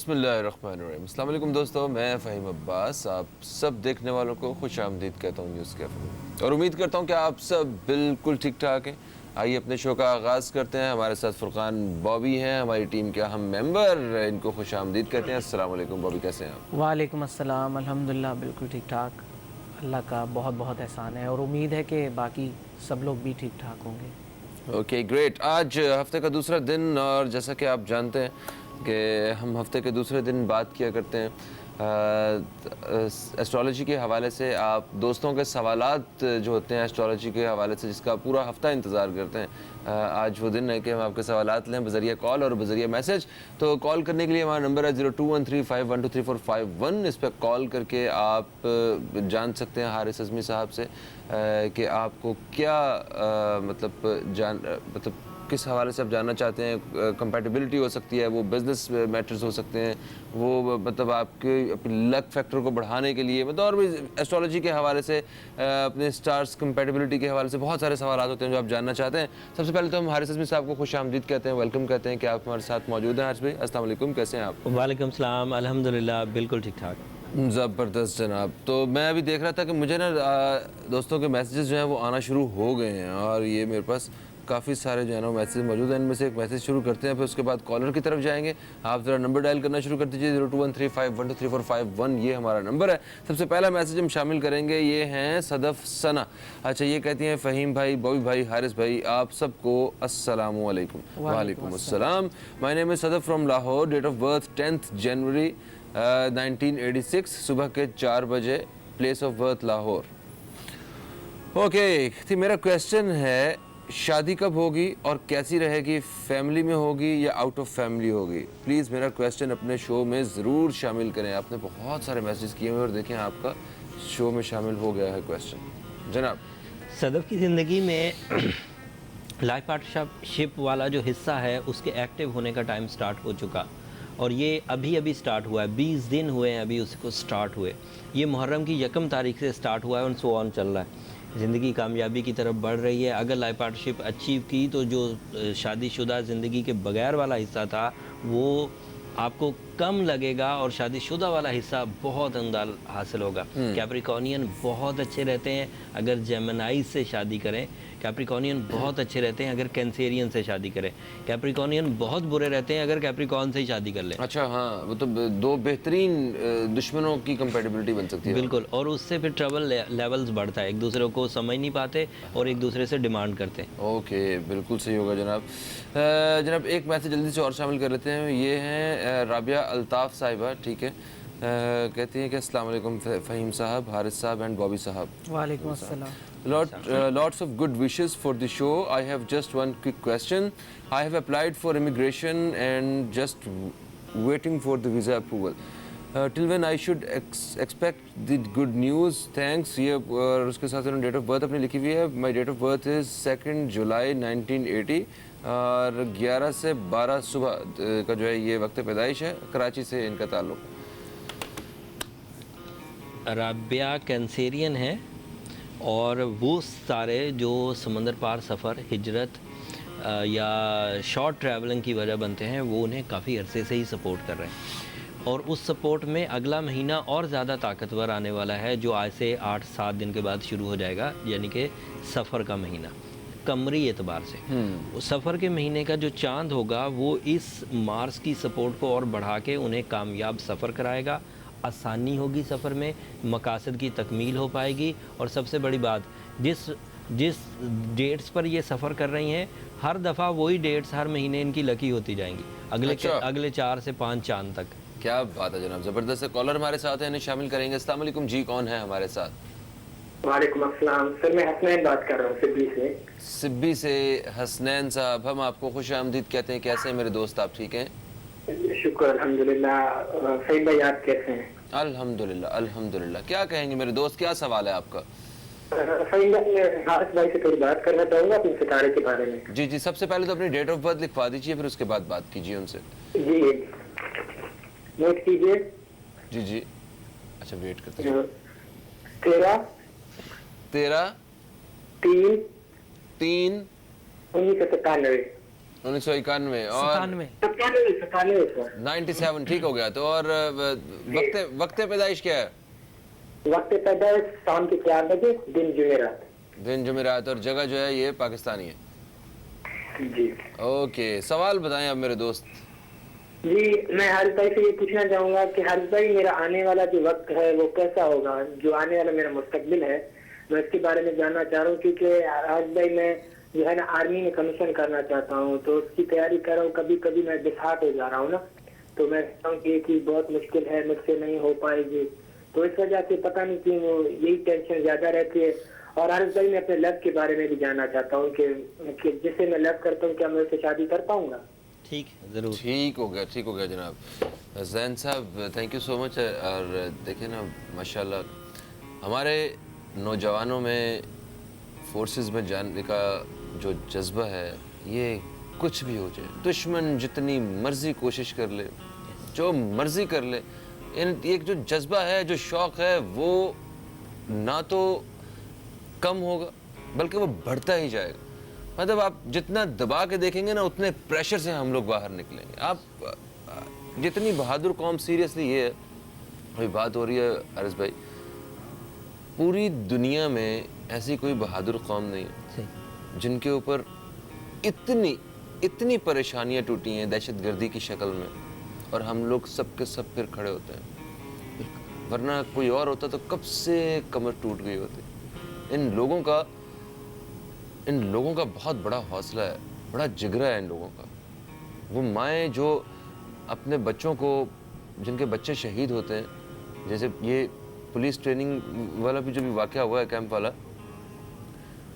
बिस्मिल्लाहिर्रहमानिर्रहीम। अस्सलाम वालेकुम दोस्तों, मैं फ़हीम अब्बास आप सब देखने वालों को खुश आमदीद कहता हूँ न्यूज़ कैफ़े में, और उम्मीद करता हूँ कि आप सब बिल्कुल ठीक ठाक हैं। आइए अपने शो का आगाज़ करते हैं। हमारे साथ फ़ुरक़ान बॉबी हैं, हमारी टीम के अहम मेंबर, इनको खुश आमदीद कहते हैं। अस्सलाम वालेकुम बॉबी, कैसे हैं आप? वालेकुम अस्सलाम, अल्हम्दुलिल्लाह बिल्कुल ठीक ठाक। अल्लाह का बहुत बहुत एहसान है और उम्मीद है कि बाकी सब लोग भी ठीक ठाक होंगे। Okay great. आज हफ्ते का दूसरा दिन, और जैसा कि आप जानते हैं कि हम हफ्ते के दूसरे दिन बात किया करते हैं एस्ट्रोलॉजी के हवाले से। आप दोस्तों के सवालात जो होते हैं एस्ट्रोलॉजी के हवाले से, जिसका पूरा हफ्ता इंतज़ार करते हैं, आज वो दिन है कि हम आपके सवालात लें बज़रिया कॉल और बज़रिया मैसेज। तो कॉल करने के लिए हमारा नंबर है 021351234551। इस पर कॉल करके आप जान सकते हैं हारिस अज़मी साहब से कि आपको क्या मतलब किस हवाले से आप जानना चाहते हैं। कंपैटिबिलिटी हो सकती है, वो बिज़नेस मैटर्स हो सकते हैं, वो मतलब आपके अपनी लक फैक्टर को बढ़ाने के लिए, मतलब और भी एस्ट्रोलॉजी के हवाले से, अपने स्टार्स कंपैटिबिलिटी के हवाले से बहुत सारे सवाल होते हैं जो आप जानना चाहते हैं। सबसे पहले तो हम हारिस अज़मी साहब को खुश आमदीद कहते हैं, वेलकम कहते हैं कि आप हमारे साथ मौजूद हैं। हारिस भाई अस्सलाम वालेकुम, कैसे हैं आप? वालेकुम सलाम, अल्हम्दुलिल्लाह बिल्कुल ठीक ठाक। ज़बरदस्त जनाब। तो मैं अभी देख रहा था कि मुझे ना दोस्तों के मैसेजेस जो हैं वो आना शुरू हो गए हैं, और ये मेरे पास काफ़ी सारे जो है ना मैसेज मौजूद हैं। इनमें से एक मैसेज शुरू करते हैं, फिर उसके बाद कॉलर की तरफ जाएंगे। आप ज़रा नंबर डायल करना शुरू कर दीजिए 021351234551, ये हमारा नंबर है। सबसे पहला मैसेज हम शामिल करेंगे, ये हैं सदफ़ सना। अच्छा, ये कहती हैं फ़हीम भाई, बॉबी भाई, हारिस भाई, आप सबको अस्सलामु अलैकुम। वालेकुम अस्सलाम। My name is Sadaf from Lahore, date of birth 10 January 1986, सुबह के 4 बजे, place of birth Lahore. Okay थी, मेरा क्वेश्चन है शादी कब होगी और कैसी रहेगी? फैमिली में होगी या आउट ऑफ फैमिली होगी? प्लीज़ मेरा क्वेश्चन अपने शो में ज़रूर शामिल करें। आपने बहुत सारे मैसेज किए हुए और देखें आपका शो में शामिल हो गया है क्वेश्चन। जनाब, सदफ़ की ज़िंदगी में लाइफ पार्टनरशिप वाला जो हिस्सा है उसके एक्टिव होने का टाइम स्टार्ट हो चुका, और ये अभी अभी स्टार्ट हुआ है। 20 दिन हुए हैं अभी उसको स्टार्ट हुए। ये मुहर्रम की 1 तारीख से स्टार्ट हुआ है और सो ऑन चल रहा है। ज़िंदगी कामयाबी की तरफ बढ़ रही है। अगर लाइफ पार्टनरशिप अचीव की तो जो शादीशुदा ज़िंदगी के बगैर वाला हिस्सा था वो आपको कम लगेगा, और शादीशुदा वाला हिस्सा बहुत अंदाज हासिल होगा। कैप्रिकॉर्नियन बहुत अच्छे रहते हैं अगर जेमिनी से शादी करें। कैप्रिकॉर्नियन बहुत अच्छे रहते हैं अगर कैंसेरियन से शादी करें। कैप्रिकॉर्नियन बहुत बुरे रहते हैं अगर कैप्रिकॉर्न से ही शादी कर लें। अच्छा हाँ, वो तो दो बेहतरीन दुश्मनों की कंपेटिबिलिटी बन सकती है। बिल्कुल, और उससे फिर ट्रबल लेवल्स बढ़ता है, एक दूसरे को समझ नहीं पाते और एक दूसरे से डिमांड करते हैं। ओके, बिल्कुल सही होगा जनाब। जनाब एक मैसेज जल्दी से और शामिल कर लेते हैं। ये हैं राबिया अल्ताफ़ साहिबा, ठीक है। कहती हैं कि अस्सलाम वालेकुम फ़हीम साहब, हारिस साहब एंड बॉबी साहब। वालेकुम अस्सलाम। Lots of good wishes for the show. I have just one quick question. I have applied for immigration and just waiting for the visa approval. Till when I should expect the good news? Thanks. ये और उसके साथ उन्होंने date of birth अपनी लिखी हुई है। माई date of birth is 2 जुलाई 1980, और 11 से 12 सुबह का जो है ये वक्त पैदाइश है। कराची से इनका ताल्लुक़। राबिया कैंसेरियन है, और वो सारे जो समंदर पार सफ़र, हिजरत या शॉर्ट ट्रैवलिंग की वजह बनते हैं वो उन्हें काफ़ी अरसे से ही सपोर्ट कर रहे हैं, और उस सपोर्ट में अगला महीना और ज़्यादा ताकतवर आने वाला है जो आज से 8-7 दिन के बाद शुरू हो जाएगा, यानी कि सफ़र का महीना कमरी एतबार से। सफ़र के महीने का जो चांद होगा वो इस मार्स की सपोर्ट को और बढ़ा के उन्हें कामयाब सफ़र कराएगा। आसानी होगी सफ़र में, मकासद की तकमील हो पाएगी, और सबसे बड़ी बात, जिस डेट्स पर ये सफ़र कर रही हैं हर दफ़ा वही डेट्स हर महीने इनकी लकी होती जाएंगी अगले 4 से 5 चांद तक। क्या बात है जनाब, ज़बरदस्त। कॉलर हमारे साथ हैं, इन्हें शामिल करेंगे। अस्सलाम वालेकुम जी, कौन है हमारे साथ? वालेकुम अस्सलाम सर, मैं हसनैन बात कर रहा हूँ सिब्बी से। सिब्बी से हसनैन साहब, हम आपको खुश आमदीद कहते हैं। कैसे हैं मेरे दोस्त, आप ठीक हैं? शुक्र अल्हम्दुलिल्लाह। फहीम भाई आप कैसे हैं? अल्हम्दुलिल्लाह अल्हम्दुलिल्लाह। क्या कहेंगे मेरे दोस्त, क्या सवाल है आपका? फहीम भाई, मैं हारिस भाई से थोड़ी बात करना चाहूँगा अपने सितारे के बारे में। जी जी, सबसे पहले तो अपनी डेट ऑफ बर्थ लिखवा दीजिए, फिर उसके बाद बात कीजिए उनसे। जी नोट कीजिए। जी जी, अच्छा वेट करते हैं। 13 13 3 3 1997। 1991 और 97। 97 सर। 97 ठीक हो गया। तो और वक्त पैदाइश क्या है? वक्त पैदाइश शाम के 4 बजे, दिन जुमेरात। दिन जुमेरात, और जगह जो है ये पाकिस्तानी है। जी ओके, सवाल बताएं अब मेरे दोस्त। जी, मैं हारिस भाई से ये पूछना चाहूंगा कि हारिस भाई, मेरा आने वाला जो वक्त है वो कैसा होगा, जो आने वाला मेरा मुस्तकबिल है, मैं इसके बारे में जानना चाह रहा हूँ। क्योंकि हारिस भाई, मैं जो है ना आर्मी में कमीशन करना चाहता हूँ, तो उसकी तैयारी कर रहा हूँ। कभी कभी मैं डिसहार्ट हो जा रहा हूँ ना, तो मैं कहता हूँ कि ये चीज बहुत मुश्किल है, मुझसे नहीं हो पाएगी। तो इस वजह से पता नहीं क्यों यही टेंशन ज्यादा रहती है। और हारिस भाई, मैं अपने लव के बारे में भी जानना चाहता हूँ कि जिसे मैं लव करता हूँ, क्या मैं उससे शादी कर पाऊंगा? ठीक है, ज़रूर। ठीक हो गया जनाब। जैन साहब, थैंक यू सो मच। और देखिए ना, माशाल्लाह हमारे नौजवानों में फोर्सेस में जाने का जो जज्बा है, ये कुछ भी हो जाए, दुश्मन जितनी मर्जी कोशिश कर ले, जो मर्जी कर ले, एक जो जज्बा है, जो शौक़ है, वो ना तो कम होगा बल्कि वो बढ़ता ही जाएगा। मतलब आप जितना दबा के देखेंगे ना, उतने प्रेशर से हम लोग बाहर निकलेंगे। आप जितनी बहादुर कौम, सीरियसली ये है, अभी बात हो रही है हारिस भाई, पूरी दुनिया में ऐसी कोई बहादुर कौम नहीं है जिनके ऊपर इतनी परेशानियां टूटी हैं दहशतगर्दी की शक्ल में, और हम लोग सब के सब फिर खड़े होते हैं। वरना कोई और होता तो कब से कमर टूट गई होती। इन लोगों का बहुत बड़ा हौसला है, बड़ा जिगरा है इन लोगों का। वो माएँ जो अपने बच्चों को, जिनके बच्चे शहीद होते हैं, जैसे ये पुलिस ट्रेनिंग वाला भी जो भी वाक़या हुआ है, कैंप वाला,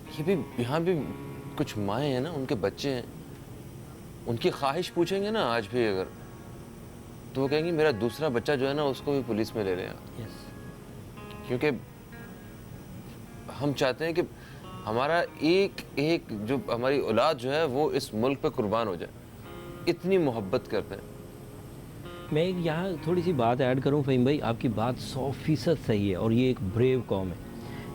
ये भी यहाँ भी कुछ माएँ हैं ना, उनके बच्चे हैं, उनकी ख्वाहिश पूछेंगे ना आज भी अगर, तो वो कहेंगी मेरा दूसरा बच्चा जो है ना, उसको भी पुलिस में ले लें आप। क्योंकि हम चाहते हैं कि हमारा एक जो हमारी औलाद जो है वो इस मुल्क पे कुर्बान हो जाए, इतनी मोहब्बत करते हैं। मैं एक यहाँ थोड़ी सी बात ऐड करूँ फ़हीम भाई, आपकी बात 100% सही है और ये एक ब्रेव कौम है,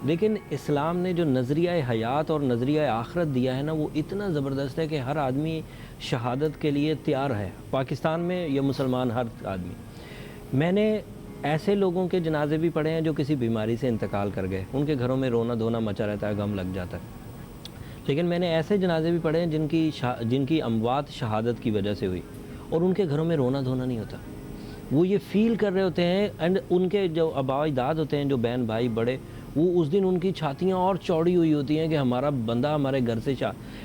लेकिन इस्लाम ने जो नज़रिया हयात और नज़रिया आखरत दिया है ना, वो इतना ज़बरदस्त है कि हर आदमी शहादत के लिए तैयार है, पाकिस्तान में या मुसलमान, हर आदमी। मैंने ऐसे लोगों के जनाजे भी पढ़े हैं जो किसी बीमारी से इंतकाल कर गए, उनके घरों में रोना धोना मचा रहता है, गम लग जाता है। लेकिन मैंने ऐसे जनाजे भी पढ़े हैं जिनकी अमवात शहादत की वजह से हुई और उनके घरों में रोना धोना नहीं होता। वो ये फ़ील कर रहे होते हैं, एंड उनके जो आबा अजदाद होते हैं, जो बहन भाई बड़े, वो उस दिन उनकी छातियाँ और चौड़ी हुई होती हैं कि हमारा बंदा हमारे घर से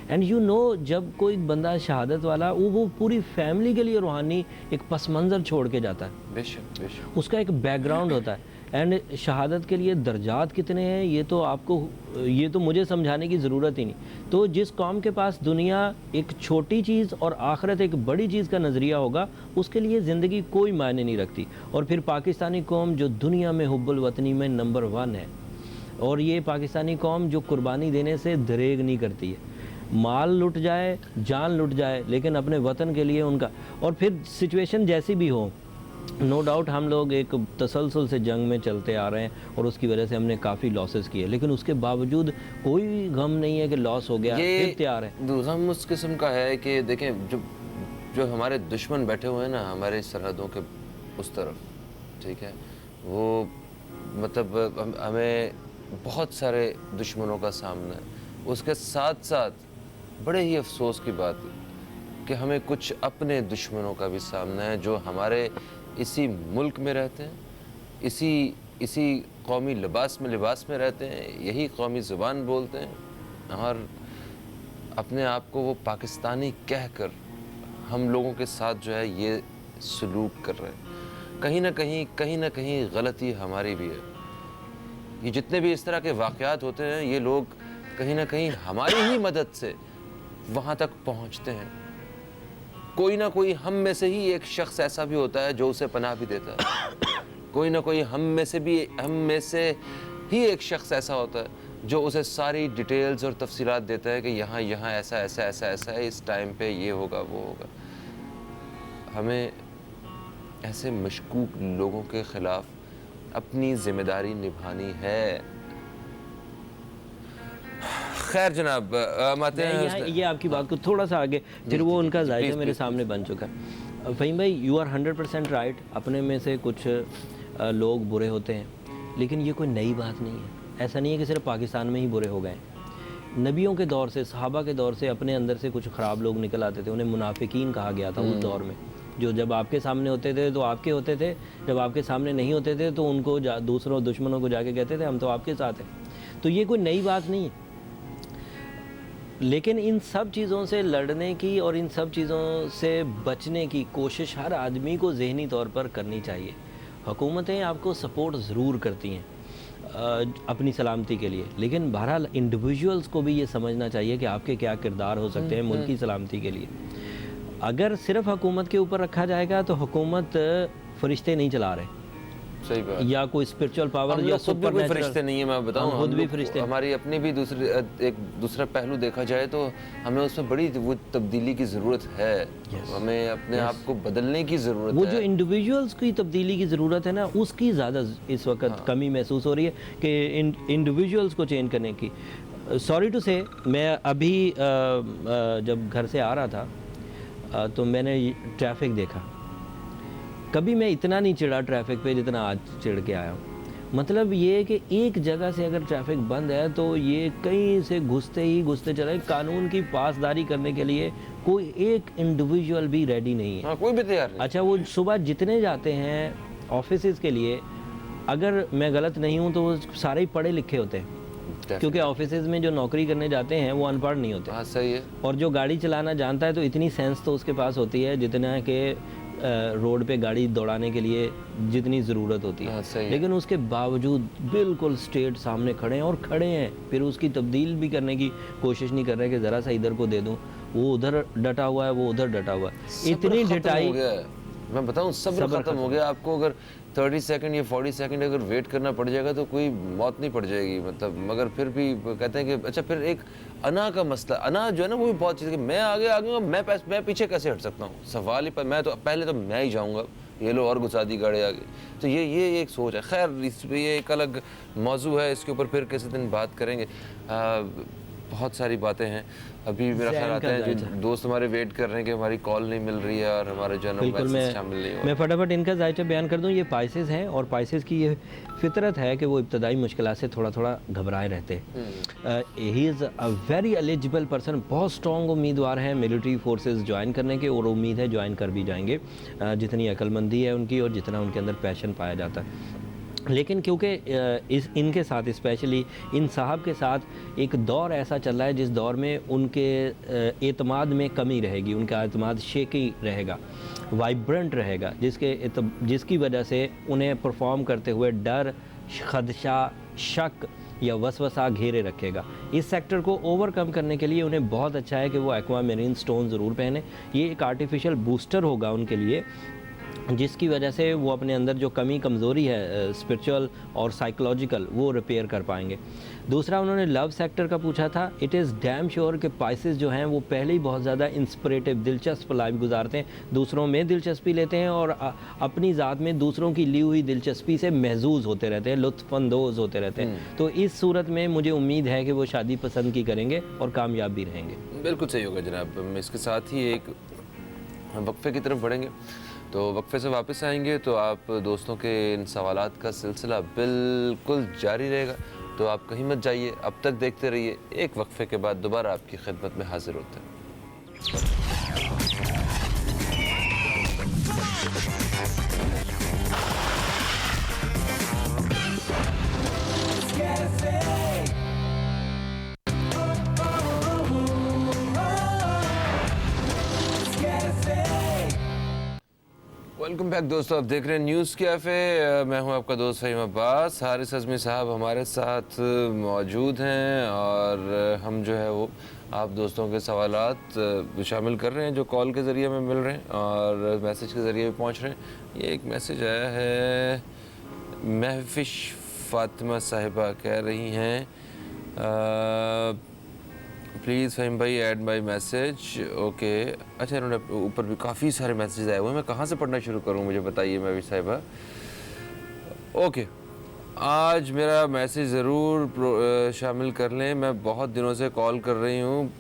एंड यू नो, जब कोई बंदा शहादत वाला, वो पूरी फैमिली के लिए रूहानी एक पस मंज़र छोड़ के जाता है। बेशक बेशक। उसका एक बैकग्राउंड होता है। एंड शहादत के लिए दर्जात कितने हैं, ये तो मुझे समझाने की ज़रूरत ही नहीं। तो जिस कौम के पास दुनिया एक छोटी चीज़ और आखिरत एक बड़ी चीज़ का नज़रिया होगा, उसके लिए ज़िंदगी कोई मायने नहीं रखती। और फिर पाकिस्तानी कौम जो दुनिया में हुब्बुल वतनी में नंबर 1 है, और ये पाकिस्तानी कौम जो कुर्बानी देने से दरेग नहीं करती है, माल लुट जाए, जान लुट जाए, लेकिन अपने वतन के लिए उनका, और फिर सिचुएशन जैसी भी हो, नो डाउट हम लोग एक तसलसल से जंग में चलते आ रहे हैं और उसकी वजह से हमने काफ़ी लॉसेस किए, लेकिन उसके बावजूद कोई गम नहीं है कि लॉस हो गया, फिर तैयार है। गम उस किस्म का है कि देखें, जो हमारे दुश्मन बैठे हुए हैं ना हमारे सरहदों के उस तरफ, ठीक है, वो मतलब हमें बहुत सारे दुश्मनों का सामना है। उसके साथ साथ बड़े ही अफसोस की बात है कि हमें कुछ अपने दुश्मनों का भी सामना है, जो हमारे इसी मुल्क में रहते हैं, इसी कौमी लिबास में रहते हैं, यही कौमी ज़ुबान बोलते हैं, और अपने आप को वो पाकिस्तानी कहकर हम लोगों के साथ जो है ये सलूक कर रहे हैं। कहीं ना कहीं गलती हमारी भी है। ये जितने भी इस तरह के वाक़यात होते हैं, ये लोग कहीं ना कहीं हमारी ही मदद से वहाँ तक पहुँचते हैं। कोई ना कोई हम में से ही एक शख्स ऐसा भी होता है जो उसे पनाह भी देता है। कोई ना कोई हम में से ही एक शख्स ऐसा होता है जो उसे सारी डिटेल्स और तफसीलात देता है कि यहाँ ऐसा है, इस टाइम पे ये होगा वो होगा। हमें ऐसे मशकूक लोगों के ख़िलाफ़ अपनी ज़िम्मेदारी निभानी है। खैर जनाब, हम आते मैं हैं यहाँ ये आपकी बात को थोड़ा सा आगे, फिर वो उनका जायका मेरे सामने बन चुका है। फ़हीम भाई, यू आर 100% राइट। अपने में से कुछ लोग बुरे होते हैं, लेकिन ये कोई नई बात नहीं है। ऐसा नहीं है कि सिर्फ पाकिस्तान में ही बुरे हो गए। नबियों के दौर से, सहाबा के दौर से अपने अंदर से कुछ ख़राब लोग निकल आते थे, उन्हें मुनाफिकीन कहा गया था उस दौर में। जो जब आपके सामने होते थे तो आपके होते थे, जब आपके सामने नहीं होते थे तो उनको दूसरों दुश्मनों को जाके कहते थे हम तो आपके साथ हैं। तो ये कोई नई बात नहीं है, लेकिन इन सब चीज़ों से लड़ने की और इन सब चीज़ों से बचने की कोशिश हर आदमी को ज़हनी तौर पर करनी चाहिए। हुकूमतें आपको सपोर्ट ज़रूर करती हैं अपनी सलामती के लिए, लेकिन बहरहाल इंडिविजुअल्स को भी ये समझना चाहिए कि आपके क्या किरदार हो सकते हैं मुल्क की सलामती के लिए। अगर सिर्फ हुकूमत के ऊपर रखा जाएगा तो हुकूमत फरिश्ते नहीं चला रहे, सही बात, या कोई स्पिरिचुअल पावर हम या लोग खुद भी कोई फरिश्ते सुपर नहीं है, मैं बताऊं, खुद हम भी लोग- फरिश्ते हैं। हमारी अपनी भी एक दूसरा पहलू देखा जाए तो हमें उसमें बड़ी वो तब्दीली की ज़रूरत है। हमें अपने आप को बदलने की ज़रूरत वो है। जो इंडिविजुअल्स की तब्दीली की ज़रूरत है ना, उसकी ज़्यादा इस वक्त कमी महसूस हो रही है कि इंडिविजुअल्स को चेंज करने की। सॉरी टू से, मैं अभी जब घर से आ रहा था तो मैंने ट्रैफिक देखा। कभी मैं इतना नहीं चिढ़ा ट्रैफिक पे जितना आज चिढ़ के आया हूँ। मतलब ये है कि एक जगह से अगर ट्रैफिक बंद है तो ये कहीं से घुसते चले। कानून की पासदारी करने के लिए कोई एक इंडिविजुअल भी रेडी नहीं है। हाँ, कोई भी तैयार नहीं। अच्छा, वो सुबह जितने जाते हैं ऑफिस के लिए, अगर मैं गलत नहीं हूँ तो वो सारे ही पढ़े लिखे होते हैं, क्योंकि ऑफिस में जो नौकरी करने जाते हैं वो अनपढ़ नहीं होते। हाँ, सही है। और जो गाड़ी चलाना जानता है तो इतनी सेंस तो उसके पास होती है जितना कि रोड पे गाड़ी दौड़ाने के लिए जितनी ज़रूरत होती है। हाँ, सही है। लेकिन उसके बावजूद बिल्कुल स्ट्रेट सामने खड़े हैं, और खड़े हैं फिर उसकी तब्दील भी करने की कोशिश नहीं कर रहे कि ज़रा सा इधर को दे दूं, वो उधर डटा हुआ है, वो उधर डटा हुआ है। इतनी खत्म डटाई, हो गया है। मैं बताऊं, सब्र खत्म हो गया। आपको अगर 30 सेकंड या 40 सेकंड अगर वेट करना पड़ जाएगा तो कोई मौत नहीं पड़ जाएगी, मतलब। मगर फिर भी कहते हैं कि अच्छा, फिर एक अना का मसला, अना जो है ना, वो भी बहुत चीज़ है कि मैं आगे आ गया, मैं पीछे कैसे हट सकता हूँ। सवाल ही पर मैं तो पहले तो मैं ही जाऊँगा, ये लो और घुसा दी गाड़ी आगे। तो ये एक सोच है। खैर, इस पे ये एक अलग मौजू है, इसके ऊपर फिर किसी दिन बात करेंगे। बहुत सारी बातें हैं। अभी मेरा ख्याल आता है जो दोस्त हमारे वेट कर रहे हैं कि हमारी कॉल नहीं मिल रही है और हमारे जो मैसेज शामिल नहीं हो। मैं फटाफट इनका जायचा बयान कर दूं। ये पाइसेस हैं और पाइसेस की ये फितरत है कि वो इब्तदाई मुश्किलात से थोड़ा थोड़ा घबराए रहते हैं। He is a very eligible person, बहुत स्ट्रॉन्ग उम्मीदवार हैं मिलिट्री फोर्सेस ज्वाइन करने के, और उम्मीद है ज्वाइन कर भी जाएंगे जितनी अक्लमंदी है उनकी और जितना उनके अंदर पैशन पाया जाता है। लेकिन क्योंकि इनके साथ, स्पेशली इन साहब के साथ एक दौर ऐसा चल रहा है जिस दौर में उनके एतमाद में कमी रहेगी, उनका एतमाद शेकी रहेगा, वाइब्रेंट रहेगा, जिसकी वजह से उन्हें परफॉर्म करते हुए डर, खदशा, शक या वसवसा घेरे रखेगा। इस सेक्टर को ओवरकम करने के लिए उन्हें बहुत अच्छा है कि वो एक्वा मेरीन स्टोन ज़रूर पहने। ये एक आर्टिफिशियल बूस्टर होगा उनके लिए, जिसकी वजह से वो अपने अंदर जो कमी कमज़ोरी है स्पिरिचुअल और साइकोलॉजिकल, वो रिपेयर कर पाएंगे। दूसरा, उन्होंने लव सेक्टर का पूछा था। इट इज़ डैम श्योर कि पाइसेस जो हैं वो पहले ही बहुत ज़्यादा इंस्पिरेटिव, दिलचस्प लाइफ गुजारते हैं, दूसरों में दिलचस्पी लेते हैं और अपनी ज़ात में दूसरों की ली हुई दिलचस्पी से महजूज होते रहते हैं, लुत्फ़अंदोज़ होते रहते हैं। तो इस सूरत में मुझे उम्मीद है कि वो शादी पसंद की करेंगे और कामयाब भी रहेंगे। बिल्कुल सही होगा जनाब। हम इसके साथ ही एक वक्फे की तरफ बढ़ेंगे, तो वक्फे से वापस आएंगे तो आप दोस्तों के इन सवालात का सिलसिला बिल्कुल जारी रहेगा। तो आप कहीं मत जाइए, अब तक देखते रहिए। एक वक्फे के बाद दोबारा आपकी खिदमत में हाजिर होते हैं। वेलकम बैक दोस्तों, आप देख रहे हैं न्यूज़ कैफ़े। मैं हूं आपका दोस्त फ़हीम अब्बास। हारिस अज़मी साहब हमारे साथ मौजूद हैं और हम जो है वो आप दोस्तों के सवालात शामिल कर रहे हैं जो कॉल के ज़रिए में मिल रहे हैं और मैसेज के ज़रिए भी पहुंच रहे हैं। ये एक मैसेज आया है, महफिश फ़ातिमा साहिबा कह रही हैं, प्लीज़ फ़हीम भाई ऐड माई मैसेज। ओके, अच्छा, इन्होंने ऊपर भी काफ़ी सारे मैसेज आए हुए हैं, मैं कहाँ से पढ़ना शुरू करूँ, मुझे बताइए महफिश साहिबा। ओके, आज मेरा मैसेज ज़रूर शामिल कर लें। मैं बहुत दिनों से कॉल कर रही हूँ,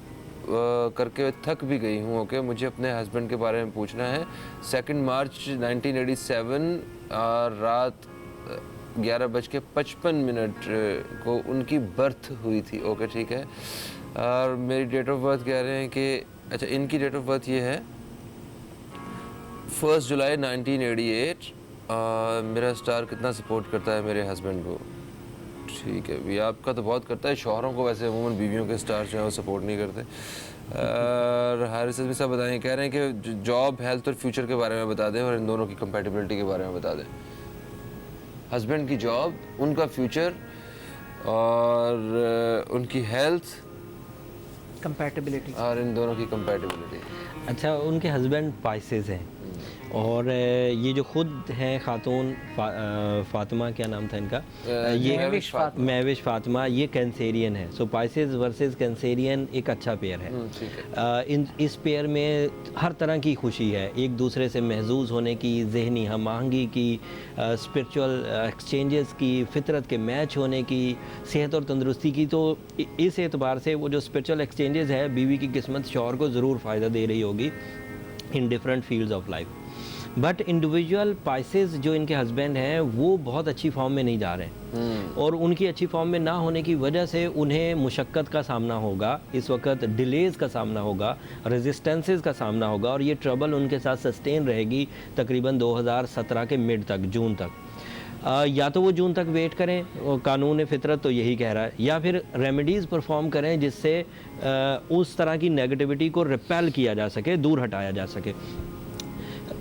करके थक भी गई हूँ। ओके, मुझे अपने हस्बैंड के बारे में पूछना है। 2 मार्च 1987 रात 11:55 को उनकी बर्थ हुई थी। ओके, ठीक है। और मेरी डेट ऑफ बर्थ कह रहे हैं कि अच्छा, इनकी डेट ऑफ बर्थ ये है 1 जुलाई 1988। मेरा स्टार कितना सपोर्ट करता है मेरे हस्बैंड को? ठीक है, भी आपका तो बहुत करता है। शौहरों को वैसे अमूमन बीवियों के स्टार जो है वो सपोर्ट नहीं करते। और हारिस भी सब बताएं, कह रहे हैं कि जॉब, हेल्थ और फ्यूचर के बारे में बता दें और इन दोनों की कंपैटिबिलिटी के बारे में बता दें। हस्बैंड की जॉब, उनका फ्यूचर और उनकी हेल्थ कंपैटिबिलिटी। और इन दोनों की कंपैटिबिलिटी। अच्छा, उनके हस्बैंड पाइसेस हैं और ये जो खुद हैं खातून फातिमा, क्या नाम था इनका? ये महविश फातिमा, ये कैंसेरियन है। सो पाइसेस वर्सेस कैंसेरियन एक अच्छा पेयर है। ठीक है। इस पेयर में हर तरह की खुशी है, एक दूसरे से महजूज होने की, जहनी हम आहंगी की, स्पिरिचुअल एक्सचेंजेस की, फितरत के मैच होने की, सेहत और तंदुरुस्ती की। तो इस एतबार से वो जो स्पिरिचुअल एक्सचेंजेस है, बीवी की किस्मत शौहर को ज़रूर फ़ायदा दे रही होगी in different fields of life. But individual Pisces जो इनके हस्बैंड हैं वो बहुत अच्छी फॉर्म में नहीं जा रहे हैं और उनकी अच्छी फॉर्म में ना होने की वजह से उन्हें मुशक्क़त का सामना होगा, इस वक्त डिलेज़ का सामना होगा, रेजिस्टेंसेस का सामना होगा और ये ट्रबल उनके साथ सस्टेन रहेगी तकरीबन 2017 के मिड तक, जून तक। या तो वो जून तक वेट करें, कानून फितरत तो यही कह रहा है, या फिर रेमेडीज़ परफॉर्म करें जिससे उस तरह की नेगेटिविटी को रिपेल किया जा सके, दूर हटाया जा सके।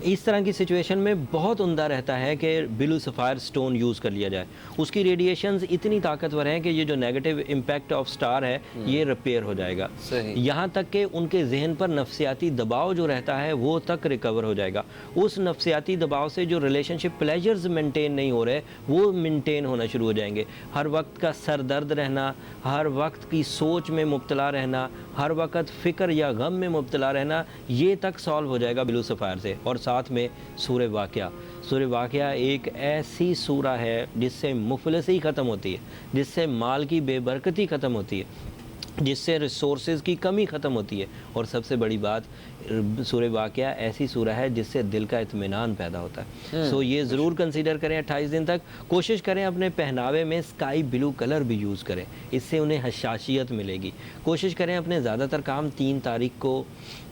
इस तरह की सिचुएशन में बहुत उम्दा रहता है कि ब्लू सफ़ायर स्टोन यूज़ कर लिया जाए। उसकी रेडिएशंस इतनी ताकतवर हैं कि ये जो नेगेटिव इम्पैक्ट ऑफ स्टार है ये रिपेयर हो जाएगा। यहाँ तक कि उनके जहन पर नफ्सियाती दबाव जो रहता है वो तक रिकवर हो जाएगा। उस नफ्सियाती दबाव से जो रिलेशनशिप प्लेजर्स मेंटेन नहीं हो रहे वो मेंटेन होना शुरू हो जाएंगे। हर वक्त का सर दर्द रहना, हर वक्त की सोच में मुब्तला रहना, हर वक्त फ़िक्र या गम में मुब्तला रहना, ये तक सॉल्व हो जाएगा ब्लू सफ़ायर से। और साथ में सूरह वाक़िया एक ऐसी सूरा है जिससे मुफलिसी ख़त्म होती है, जिससे माल की बेबरकती ख़त्म होती है, जिससे रिसोर्सेज की कमी ख़त्म होती है। और सबसे बड़ी बात, सूरह वाक़िया ऐसी सूरह है जिससे दिल का इत्मीनान पैदा होता है। सो ये ज़रूर कंसीडर करें। 28 दिन तक कोशिश करें अपने पहनावे में स्काई ब्लू कलर भी यूज़ करें, इससे उन्हें हशाशियत मिलेगी। कोशिश करें अपने ज़्यादातर काम 3 तारीख को,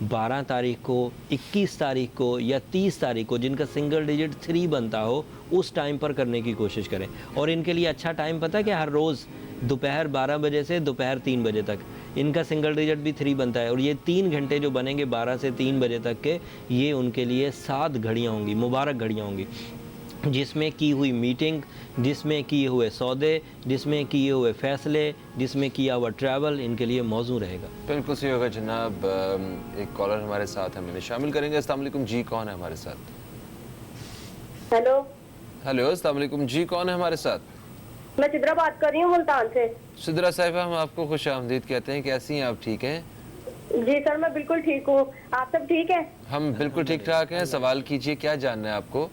12 तारीख को, 21 तारीख को या 30 तारीख को, जिनका सिंगल डिजिट 3 बनता हो, उस टाइम पर करने की कोशिश करें। और इनके लिए अच्छा टाइम पता है कि हर रोज़ दोपहर 12 बजे से दोपहर 3 बजे तक इनका सिंगल डिजिट भी 3 बनता है। और ये 3 घंटे जो बनेंगे 12 से 3 बजे तक के, ये उनके लिए 7 घड़ियाँ होंगी, मुबारक घड़ियाँ होंगी, जिसमें की हुई मीटिंग, जिसमें किए हुए सौदे, जिसमें किए हुए फ़ैसले, जिसमें किया हुआ ट्रैवल इनके लिए मौजू रहेगा। बिल्कुल सही होगा जनाब। एक कॉलर हमारे साथ है, मैंने शामिल करेंगे। अस्सलाम वालेकुम जी, कौन है हमारे साथ? हेलो हेलो, अस्सलाम वालेकुम जी, कौन है हमारे साथ? मैं सिद्रा बात कर रही हूँ मुल्तान से। सिद्रा साहिबा, हम आपको खुश आमदीद कहते हैं। कैसी हैं आप? ठीक हैं? जी सर, मैं बिल्कुल ठीक हूँ। आप सब ठीक है? हम बिल्कुल ठीक ठाक हैं। सवाल कीजिए, क्या जानना है आपको?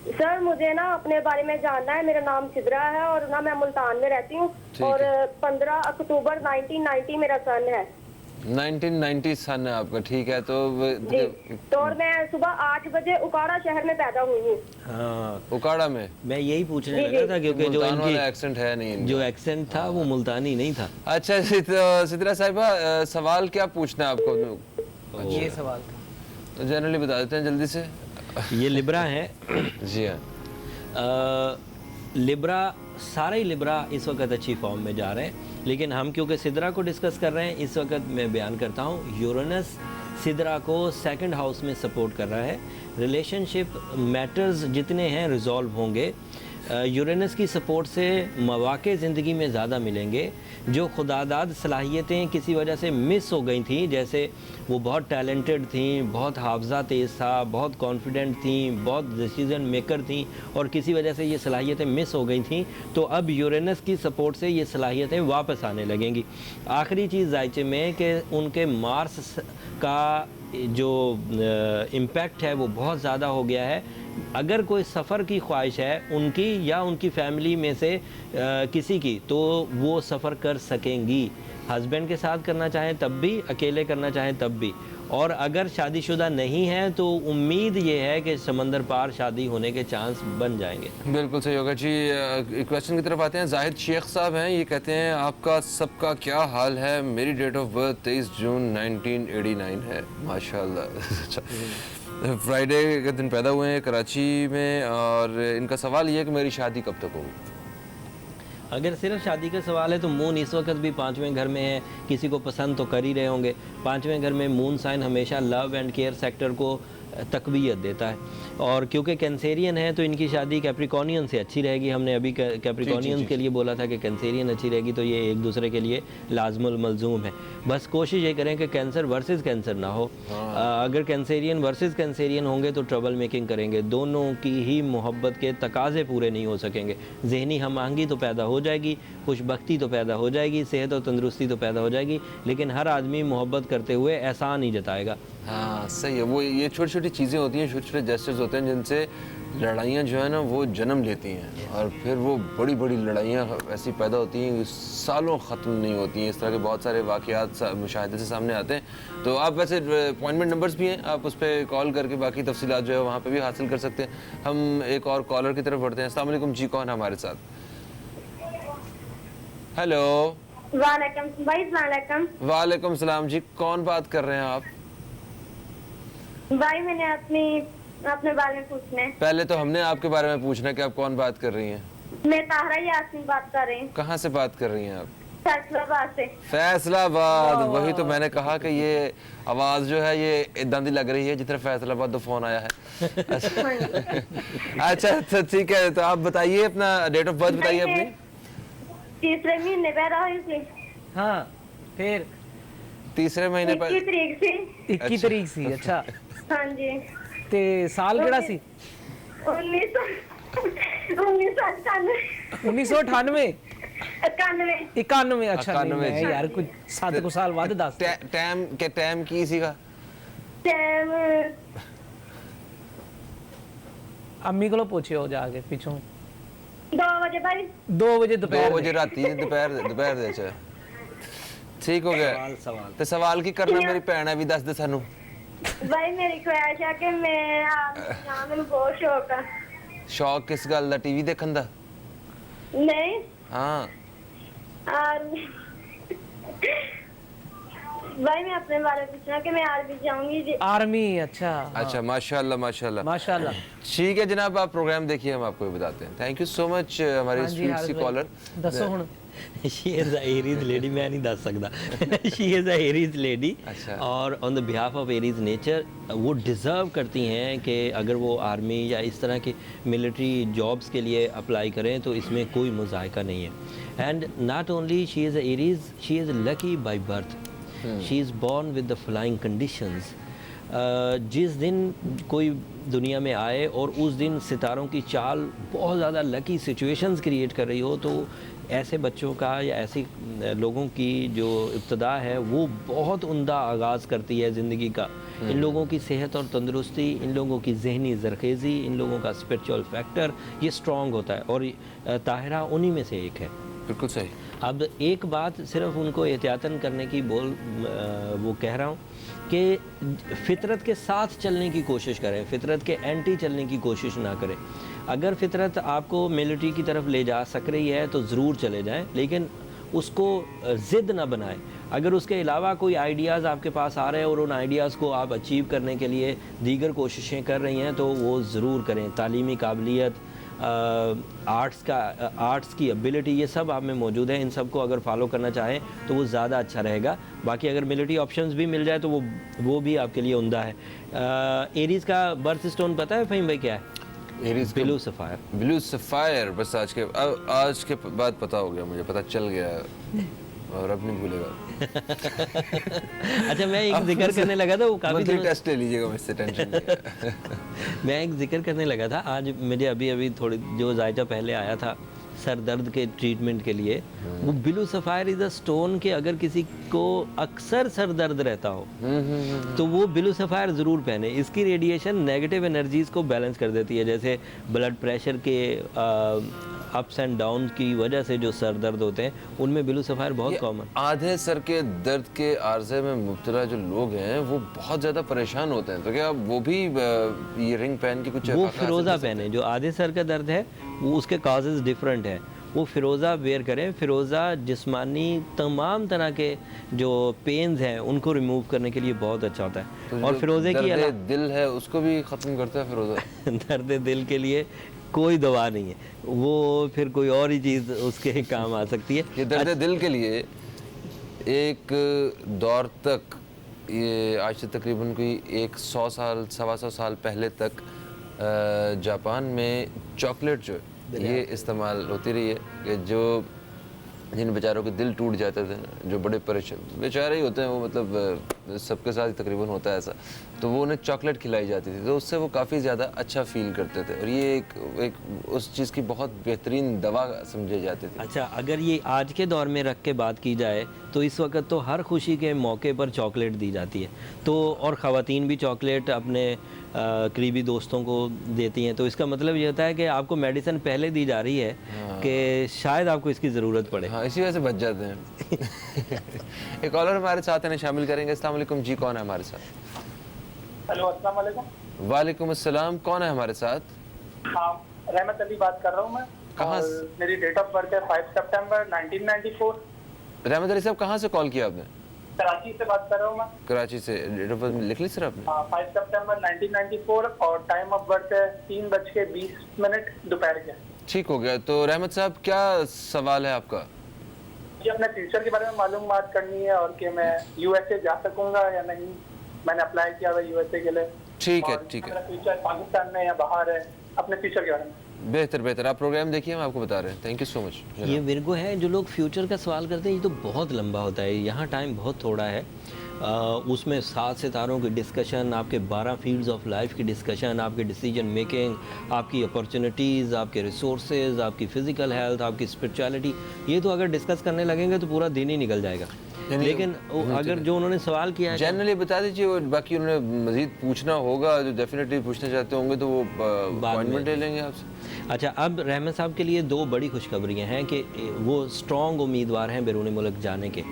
सर मुझे ना अपने बारे में जानना है। मेरा नाम सिद्रा है और ना मैं मुल्तान में रहती हूँ और 15 अक्टूबर 1990 मेरा सन है। 1990 सन है आपका, ठीक है। तो और मैं सुबह 8 बजे उकाड़ा शहर में पैदा हुई हूँ। हाँ, उकाड़ा में? मैं यही पूछने लगा था क्योंकि जो इनकी एक्सेंट है नहीं, जो एक्सेंट था वो मुल्तानी नहीं था। अच्छा सिद्रा साहिबा, सवाल क्या पूछना है आपको? ये सवाल था, तो जनरली बता देते हैं जल्दी से। ये लिब्रा है। जी हाँ। लिब्रा, सारे लिब्रा इस वक्त अच्छी फॉर्म में जा रहे हैं, लेकिन हम क्योंकि सिद्रा को डिस्कस कर रहे हैं इस वक्त मैं बयान करता हूँ। यूरेनस सिद्रा को 2nd हाउस में सपोर्ट कर रहा है। रिलेशनशिप मैटर्स जितने हैं रिजॉल्व होंगे। यूरेनस की सपोर्ट से मौक़े ज़िंदगी में ज़्यादा मिलेंगे। जो खुदादाद सलाहियतें किसी वजह से मिस हो गई थी, जैसे वो बहुत टैलेंटेड थी, बहुत हाफजा तेज़ था, बहुत कॉन्फिडेंट थी, बहुत डिसीज़न मेकर थी और किसी वजह से ये सलाहियतें मिस हो गई थी, तो अब यूरेनस की सपोर्ट से ये सलाहियतें वापस आने लगेंगी। आखिरी चीज़ जायचे में कि उनके मार्स का जो इम्पैक्ट है वो बहुत ज़्यादा हो गया है। अगर कोई सफ़र की ख्वाहिश है उनकी या उनकी फैमिली में से किसी की, तो वो सफ़र कर सकेंगी। हस्बैंड के साथ करना चाहें तब भी, अकेले करना चाहें तब भी। और अगर शादीशुदा नहीं है तो उम्मीद ये है कि समंदर पार शादी होने के चांस बन जाएंगे। बिल्कुल सही होगा जी। क्वेश्चन की तरफ आते हैं। जाहिद शेख साहब हैं, ये कहते हैं आपका सबका क्या हाल है, मेरी डेट ऑफ बर्थ 23 जून 1989 है। माशाल्लाह। फ्राइडे के दिन पैदा हुए हैं कराची में, और इनका सवाल ये है कि मेरी शादी कब तक होगी। अगर सिर्फ शादी का सवाल है तो मून इस वक्त भी 5वें घर में है, किसी को पसंद तो कर ही रहे होंगे। 5वें घर में मून साइन हमेशा लव एंड केयर सेक्टर को तकवीयत देता है, और क्योंकि कैंसेरियन है तो इनकी शादी कैप्रिकॉनियन से अच्छी रहेगी। हमने अभी कैप्रिकॉनियन के लिए बोला था कि कैंसेरियन अच्छी रहेगी, तो ये एक दूसरे के लिए लाजमुल मलजूम है। बस कोशिश ये करें कि कैंसर वर्सेस कैंसर ना हो। अगर कैंसेरियन वर्सेस कैंसेरियन होंगे तो ट्रबल मेकिंग करेंगे, दोनों की ही मोहब्बत के तकाजे पूरे नहीं हो सकेंगे। जहनी हम आहंगी तो पैदा हो जाएगी, खुशबख्ती तो पैदा हो जाएगी, सेहत और तंदुरुस्ती तो पैदा हो जाएगी, लेकिन हर आदमी मोहब्बत करते हुए एहसान ही जताएगा। हाँ सही है। वो ये छोटी छोटी चीज़ें होती हैं, छोटे छोटे जेस्चर्स होते हैं जिनसे लड़ाइयाँ जो है ना वो जन्म लेती हैं, और फिर वो बड़ी बड़ी लड़ाइयाँ ऐसी पैदा होती हैं सालों ख़त्म नहीं होती हैं। इस तरह के बहुत सारे वाक़यात मुशाहिदे से सामने आते हैं। तो आप वैसे अपॉइंटमेंट नंबर्स भी हैं, आप उस पर कॉल करके बाकी तफसीलात जो है वहाँ पे भी हासिल कर सकते हैं। हम एक और कॉलर की तरफ बढ़ते हैं। अस्सलाम वालेकुम जी, कौन है हमारे साथ? हेलो। वालेकुम भाई, वालेकुम सलाम जी, कौन बात कर रहे हैं आप? भाई मैंने अपने बारे में पूछना है। पहले तो हमने आपके बारे में पूछना है कि आप कौन बात कर रही हैं। मैं ताहरा यासीन बात कर रही हूँ। कहाँ से बात कर रही हैं आप? फैसलाबाद से। फैसलाबाद। वही तो मैंने कहा कि ये आवाज़ जो है ये इदां दी लग रही है जितना फैसलाबाद तो फ़ोन आया है। अच्छा तो ठीक है, तो आप बताइए अपना डेट ऑफ बर्थ बताइए अपनी। 3 महीने पैदा हुई थी। हाँ, फिर 3 महीने 21 तरीक से। 21 तरीक सी। अच्छा, हाँ जी। ते साल केड़ा सी? 1998 91। अच्छा, नहीं, मैं यार कुछ 7 को साल बाद दस। टाइम की सीगा? टाइम अम्मी को पूछियो जाके पिछों। 2 बजे भाई। 2 बजे दोपहर। 2 बजे राती दोपहर दे। अच्छा ठीक हो गया। ते सवाल की करना मेरी भैन है भी दस दे सानू। भाई मेरी ख्वाहिश है कि मैं मैंने बहुत शौक है। शौक किस गल दा? टीवी देखन दा? नहीं। हाँ भाई मैं अपने बारे में पूछना कि मैं आर्मी जाऊंगी। आर्मी? अच्छा अच्छा, माशाल्लाह माशाल्लाह माशाल्लाह। ठीक है जनाब, आप प्रोग्राम देखिए, हम आपको बताते हैं। थैंक यू सो मच हमारी स्वीट सी कॉलर। दसो हुन। She is a Aries lady, मैं नहीं दस सकता। She is a Aries lady, और on the behalf of Aries nature वो डिज़र्व करती हैं कि अगर वो आर्मी या इस तरह के मिलिट्री जॉब्स के लिए अप्लाई करें तो इसमें कोई मुज़ायका नहीं है। And not only she is a Aries, she is lucky by birth. She is born with the flying conditions. जिस दिन कोई दुनिया में आए और उस दिन सितारों की चाल बहुत ज़्यादा लकी सिचुएशंस क्रिएट कर रही हो, तो ऐसे बच्चों का या ऐसी लोगों की जो इब्तदा है वो बहुत उम्दा आगाज़ करती है ज़िंदगी का। इन लोगों की सेहत और तंदुरुस्ती, इन लोगों की जहनी ज़रखेज़ी, इन लोगों का स्पिरिचुअल फैक्टर ये स्ट्रॉन्ग होता है, और ताहिरा उन्हीं में से एक है। बिल्कुल सही। अब एक बात सिर्फ उनको एहतियातन करने की वो कह रहा हूँ कि फितरत के साथ चलने की कोशिश करें, फितरत के एंटी चलने की कोशिश ना करें। अगर फितरत आपको मिलिट्री की तरफ ले जा सक रही है तो ज़रूर चले जाएं, लेकिन उसको ज़िद ना बनाएं। अगर उसके अलावा कोई आइडियाज़ आपके पास आ रहे हैं और उन आइडियाज़ को आप अचीव करने के लिए दीगर कोशिशें कर रही हैं तो वो ज़रूर करें। तालीमी काबिलियत, आर्ट्स की एबिलिटी, ये सब आप में मौजूद है। इन सब को अगर फॉलो करना चाहें तो वो ज़्यादा अच्छा रहेगा। बाकी अगर मिलिट्री ऑप्शंस भी मिल जाए तो वो भी आपके लिए उम्दा है। एरीज़ का बर्थ स्टोन पता है फ़हीम भाई क्या है? Aries blue sapphire. Blue sapphire. बस आज के बाद पता हो गया, मुझे पता चल गया और अब नहीं भूलेगा। अच्छा, मैं एक जिक्र करने लगा था, वो काफ़ी टेस्ट ले लीजिएगा मुझसे, टेंशन नहीं। मैं एक जिक्र करने लगा था आज, मुझे अभी थोड़ी जो जायजा पहले आया था सर दर्द के ट्रीटमेंट के लिए, वो blue sapphire is a stone के अगर किसी को अक्सर सर दर्द रहता हो तो वो ब्लू सफ़ायर ज़रूर पहने। इसकी रेडिएशन नेगेटिव एनर्जीज़ को बैलेंस कर देती है, जैसे ब्लड प्रेशर के अप्स एंड डाउन की वजह से जो सर दर्द होते हैं उनमें ब्लू सफ़ायर बहुत कॉमन। आधे सर के दर्द के आर्जे में मुब्तला जो लोग हैं वो बहुत ज़्यादा परेशान होते हैं, तो क्या वो भी ये रिंग पहन के कुछ वो फायदा फिरोज़ा हासिल कर पहने। जो आधे सर का दर्द है वो उसके काजेज़ डिफरेंट है, वो फिरोज़ा वेयर करें। फिरोज़ा जिस्मानी तमाम तरह के जो पेन्स हैं उनको रिमूव करने के लिए बहुत अच्छा होता तो है। और जो फिरोज़े की दर्द दिल है उसको भी ख़त्म करता है फिरोज़ा। दर्द दिल के लिए कोई दवा नहीं है, वो फिर कोई और ही चीज़ उसके काम आ सकती है। ये दर्द दिल के लिए एक दौर तक, ये आज से तकरीबन कोई 100 साल 125 साल पहले तक जापान में चॉकलेट जो है ये इस्तेमाल होती रही है कि जो जिन बेचारों के दिल टूट जाते थे, जो बड़े परेशान बेचारे ही होते हैं वो, मतलब सबके साथ ही तकरीबन होता है ऐसा, तो वो उन्हें चॉकलेट खिलाई जाती थी, तो उससे वो काफ़ी ज़्यादा अच्छा फील करते थे और ये एक उस चीज़ की बहुत बेहतरीन दवा समझी जाती थी। अच्छा, अगर ये आज के दौर में रख के बात की जाए तो इस वक्त तो हर खुशी के मौके पर चॉकलेट दी जाती है, तो और ख़वातीन भी चॉकलेट अपने करीबी दोस्तों को देती हैं, तो इसका मतलब ये होता है कि आपको मेडिसिन पहले दी जा रही है कि शायद आपको इसकी ज़रूरत पड़े। हाँ, इसी वजह से बच जाते हैं। एक कॉलर हमारे साथ है, शामिल करेंगे। अस्सलाम वालेकुम जी, कौन है हमारे साथ? हेलो, अस्सलाम वालेकुम। वालेकुम अस्सलाम, कौन है हमारे साथ? हाँ, रहमत अली बात कर रहा हूँ मैं। कहाँ और मेरी डेट ऑफ बर्थ है 5 सितंबर 1994। रहमत अली साहब, कहाँ से कॉल किया आपने? कराची से बात कर रहा हूँ मैं। कराची से। डेट ऑफ बर्थ लिख ली सर आपने? हाँ, 5 सितंबर 1994 और टाइम ऑफ बर्थ है 3:20 दोपहर के। ठीक हो गया। तो रहमत साहब, क्या सवाल है आपका? मुझे अपने फ्यूचर के बारे में मालूमात करनी है और कि मैं यूएसए जा सकूंगा या नहीं। मैंने अप्लाई किया हुआ यूएसए के लिए। ठीक है, और ठीक है। मेरा फ्यूचर पाकिस्तान में या बाहर है, अपने फ्यूचर के बारे में। बेहतर बेहतर, आप प्रोग्राम देखिए, हम आपको बता रहे हैं। Thank you so much. ये विर्गो है, जो लोग फ्यूचर का सवाल करते हैं ये तो बहुत लंबा होता है, यहाँ टाइम बहुत थोड़ा है। उसमें 7 सितारों की डिस्कशन, आपके 12 फील्ड्स ऑफ लाइफ की डिस्कशन, आपके डिसीजन मेकिंग, आपकी अपॉर्चुनिटीज़, आपके रिसोर्सेज, आपकी फ़िज़िकल हेल्थ, आपकी स्पिरिचुअलिटी, ये तो अगर डिस्कस करने लगेंगे तो पूरा दिन ही निकल जाएगा। लेकिन अगर जो उन्होंने सवाल किया है जनरली बता दीजिए, और बाकी उन्होंने मजीद पूछना होगा, जो डेफिनेटली पूछना चाहते होंगे तो वो अपॉइंटमेंट ले लेंगे आपसे। अच्छा, अब रहमत साहब के लिए 2 बड़ी खुशखबरियाँ हैं कि वो स्ट्रॉन्ग उम्मीदवार हैं बैरून मुल्क जाने के।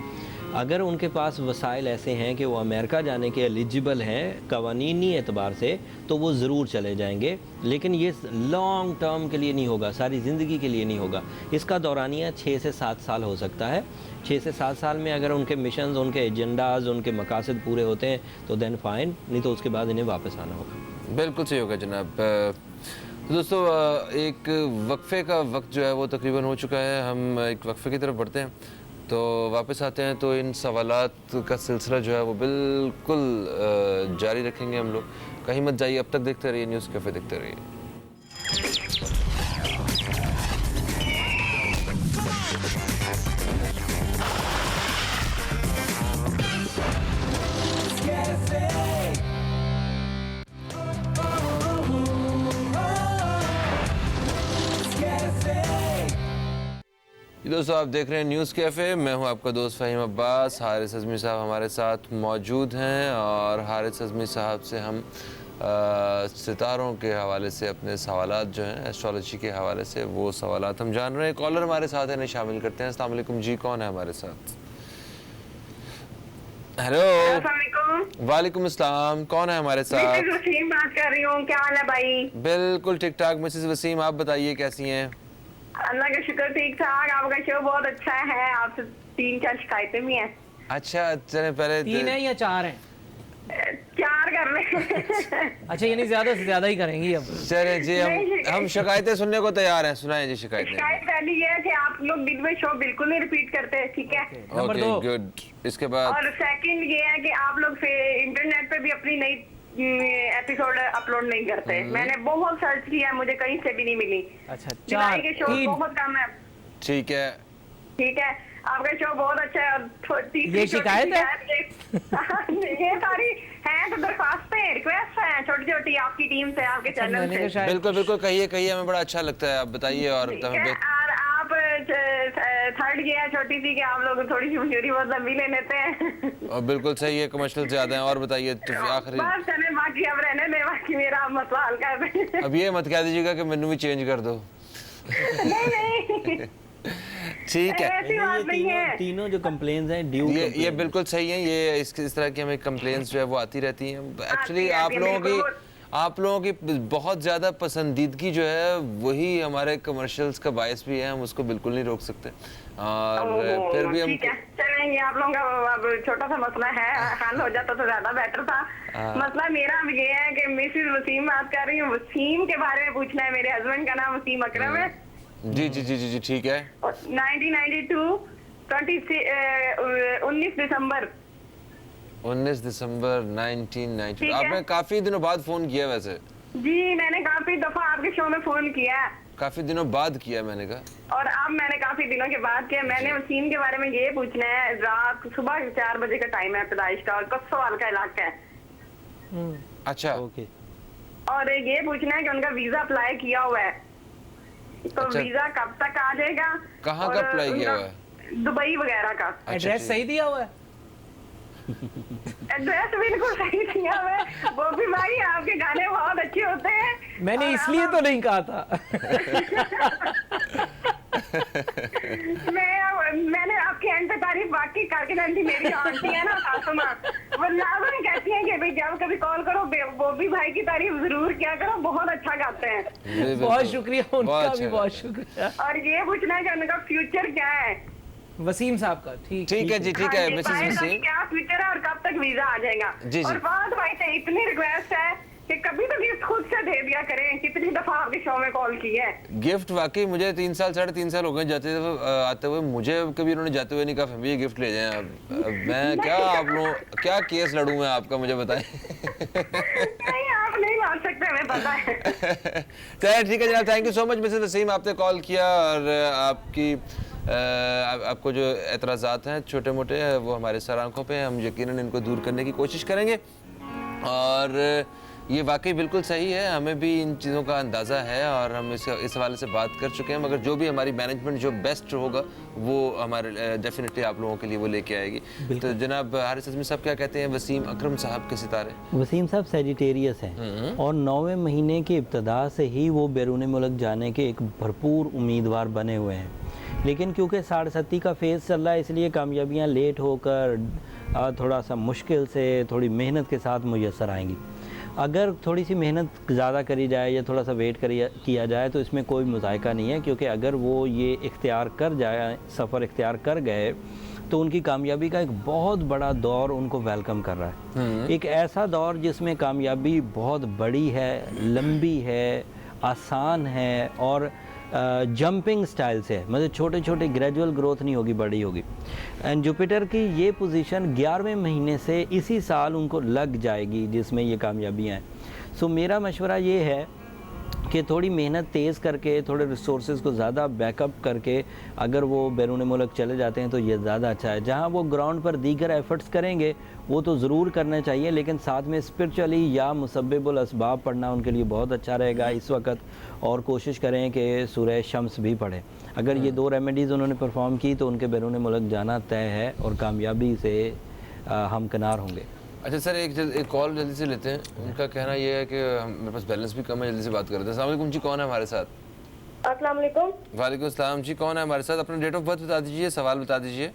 अगर उनके पास वसाइल ऐसे हैं कि वो अमेरिका जाने के एलिजिबल हैं कवानीनी एतबार से, तो वो ज़रूर चले जाएंगे, लेकिन ये लॉन्ग टर्म के लिए नहीं होगा, सारी ज़िंदगी के लिए नहीं होगा। इसका दौरानिया 6 से 7 साल हो सकता है। 6 से 7 साल में अगर उनके मिशंस, उनके एजेंडाज, उनके मकासद पूरे होते हैं तो देन फाइन, नहीं तो उसके बाद इन्हें वापस आना होगा। बिल्कुल सही होगा जनाब। तो दोस्तों, एक वक्फे का वक्त जो है वो तकरीबन हो चुका है। हम एक वक्फे की तरफ बढ़ते हैं, तो वापस आते हैं तो इन सवालात का सिलसिला जो है वो बिल्कुल जारी रखेंगे हम लोग। कहीं मत जाइए, अब तक देखते रहिए न्यूज़ कैफ़े, देखते रहिए। दोस्तों, आप देख रहे हैं न्यूज़ कैफ़े। मैं हूं आपका दोस्त फ़हीम अब्बास। हारिस अज़मी साहब हमारे साथ मौजूद हैं और हारिस अज़मी साहब से हम सितारों के हवाले से अपने सवालात जो हैं एस्ट्रोलॉजी के हवाले से वो सवालात हम जान रहे हैं। कॉलर हमारे साथ है, इन्हें शामिल करते हैं। अस्सलाम वालेकुम जी, कौन है हमारे साथ? हेलो, वालेकुम अस्सलाम, कौन है हमारे साथ? वसीम बात कर रही हूँ। क्या हाल है भाई? बिल्कुल ठीक ठाक मिसेस वसीम, आप बताइए कैसी हैं? अल्लाह का शुक्र, ठीक ठाक। आपका शो बहुत अच्छा है, आपसे 3-4 शिकायतें भी हैं। अच्छा, चले पहले 3 है या 4 है? 4 कर रहे। अच्छा, यानी ज़्यादा से ज़्यादा ही करेंगी अब। चले जी, हम शिकायतें सुनने को तैयार हैं। सुनाएं जी शिकायतें। शिकायत पहली ये है कि आप लोग दिन में शो बिल्कुल नहीं रिपीट करते, ठीक है? नंबर 2। गुड। इसके बाद और सेकंड ये है कि आप लोग इंटरनेट पे भी अपनी नई एपिसोड अपलोड नहीं करते। मैंने बहुत सर्च किया, मुझे कहीं से भी नहीं मिली। अच्छा, दिवाली के शो 3। बहुत कम है। ठीक है, ठीक है, आपका शो बहुत अच्छा है। और तीसरी ये शिकायत है? ये सारी हैं तो दरखास्तें, रिक्वेस्ट हैं छोटी छोटी आपकी टीम से, आपके चैनल मैंने से। कहा शायद बिल्कुल बिल्कुल, कहिए कहिए, हमें बड़ा अच्छा लगता है। आप बताइए और ठीक हमें है, और आप कुछ थर्ड किया है छोटी सी कि आप लोग थोड़ी सी मजूरी बहुत लंबी ले लेते हैं। और बिल्कुल सही है, कमर्शियल ज्यादा हैं। और बताइए आखिरी, बस चले, बाकी अब रहने दे, बाकी मेरा आप मसला हल कर दें। अब ये मत कह दीजिएगा कि मेनू भी चेंज कर दो। नहीं नहीं, ठीक है, ऐसी बात नहीं है। तीनों जो कंप्लेंट्स हैं ड्यू ये बिल्कुल सही है। ये इस तरह की हमें कंप्लेंट्स जो है वो आती रहती हैं। एक्चुअली आप लोगों की बहुत ज़्यादा पसंदीदगी जो है वही हमारे कमर्शियल्स का बायस भी है, हम उसको बिल्कुल नहीं रोक सकते। और फिर भी हम ठीक है, चलेंगे। आप लोगों का अब छोटा सा मसला है, हल हो जाता तो ज्यादा बेटर था। मसला मेरा अब ये है कि मिसेस वसीम बात कर रही हूँ, वसीम के बारे में पूछना है। मेरे हस्बैंड का नाम वसीम अकरम है। जी जी जी जी जी ठीक है। 1992 19 दिसंबर 1992। आपने काफी दिनों बाद फोन किया वैसे। जी, मैंने काफी दफा आपके शो में फोन किया है। काफी दिनों बाद किया मैंने कहा। और अब मैंने काफी दिनों के बाद किया। मैंने वसीम के बारे में ये पूछना है। रात सुबह 4 बजे का टाइम है पैदाइश का, और कस्सोवाल का इलाका है। अच्छा, ओके। और ये पूछना है कि उनका वीजा अप्लाई किया हुआ है, तो अच्छा। वीजा कब तक आ जाएगा? कहाँ का अप्लाई किया हुआ है? दुबई वगैरह का। एड्रेस सही दिया हुआ है? एड्रेस बिल्कुल सही दिया हुआ है। बॉबी भाई, आपके गाने बहुत अच्छे होते हैं। मैंने इसलिए तो नहीं कहा था। मैंने आपके एंड पे तारीफ वाकई करके थी। मेरी आंटी है ना सासुमा, वो लाजम कहती है कि भाई जब कभी कॉल करो बॉबी भाई की तारीफ जरूर किया करो, बहुत अच्छा गाते हैं। बहुत शुक्रिया, उनका बहुत भी अच्छा। बहुत शुक्रिया। और ये पूछना है कि उनका फ्यूचर क्या है? वसीम साहब का। ठीक ठीक है जी, ठीक है मिसेस हाँ, वसीम। क्या फ्यूचर है और कब तक वीजा आ जाएगा? जी, जी। और बात भाई से इतनी रिक्वेस्ट है कि कभी तो गिफ्ट खुद से दे दिया करें। कितनी दफा आपके शो में कॉल की है। गिफ्ट वाकई मुझे 3 साल 3.5 साल हो गए आते हुए। मुझे कभी उन्होंने जाते हुए नहीं कहा फैमिली ये गिफ्ट ले जाएं। अब मैं क्या आप लोग क्या केस लड़ूं मैं आपका, मुझे बताएं। नहीं, आप नहीं मान सकते, हमें पता है। चलिए ठीक है जनाब, thank you so much Mrs Wasim, आपने कॉल किया। और आपकी आपको जो एतराज़ात हैं छोटे मोटे वो हमारे सर आंखों पे हैं, हम यकीनन इनको दूर करने की कोशिश करेंगे। और ये वाकई बिल्कुल सही है, हमें भी इन चीज़ों का अंदाज़ा है और हम इस हवाले से बात कर चुके हैं। मगर जो भी हमारी मैनेजमेंट जो बेस्ट होगा वो हमारे डेफिनेटली आप लोगों के लिए वो लेके आएगी। तो जनाब हारिस अज़मी साहब क्या कहते हैं वसीम अकरम साहब के सितारे? वसीम साहब सेजिटेरियस हैं और 9वें महीने की इब्तदा से ही वो बैरून मुल्क जाने के एक भरपूर उम्मीदवार बने हुए हैं। लेकिन क्योंकि 60 का फेज़ चल रहा है, इसलिए कामयाबियाँ लेट होकर थोड़ा सा मुश्किल से थोड़ी मेहनत के साथ मुयस्सर आएंगी। अगर थोड़ी सी मेहनत ज़्यादा करी जाए या थोड़ा सा वेट किया जाए तो इसमें कोई मुज़ायका नहीं है, क्योंकि अगर वो ये इख्तियार कर जाए, सफ़र इख्तियार कर गए, तो उनकी कामयाबी का एक बहुत बड़ा दौर उनको वेलकम कर रहा है। एक ऐसा दौर जिसमें कामयाबी बहुत बड़ी है, लंबी है, आसान है और जंपिंग स्टाइल से है, मतलब छोटे छोटे ग्रेजुअल ग्रोथ नहीं होगी, बड़ी होगी। एंड जुपिटर की ये पोजीशन 11वें महीने से इसी साल उनको लग जाएगी जिसमें ये कामयाबियाँ हैं। सो मेरा मशवरा ये है कि थोड़ी मेहनत तेज़ करके, थोड़े रिसोर्सेज को ज़्यादा बैकअप करके अगर वो बैरून मुल्क चले जाते हैं तो ये ज़्यादा अच्छा है। जहाँ वो ग्राउंड पर दीगर एफ़र्ट्स करेंगे वो तो ज़रूर करना चाहिए, लेकिन साथ में स्पिरिचुअली या मुसब्बिबुल असबाब पढ़ना उनके लिए बहुत अच्छा रहेगा इस वक्त। और कोशिश करें कि सूरह शम्स भी पढ़ें। अगर ये 2 रेमेडीज़ उन्होंने परफॉर्म की तो उनके बैरून मुल्क जाना तय है और कामयाबी से हमकिनार होंगे। अच्छा सर, एक कॉल जल्दी से लेते हैं। उनका कहना ये है कि मेरे पास बैलेंस भी कम है, जल्दी से बात करते हैं। अस्सलाम वालेकुम जी, कौन है हमारे साथ? अस्सलाम वालेकुम। वालेकुम अस्सलाम जी, कौन है हमारे साथ? अपना डेट ऑफ बर्थ बता दीजिए, सवाल बता दीजिए।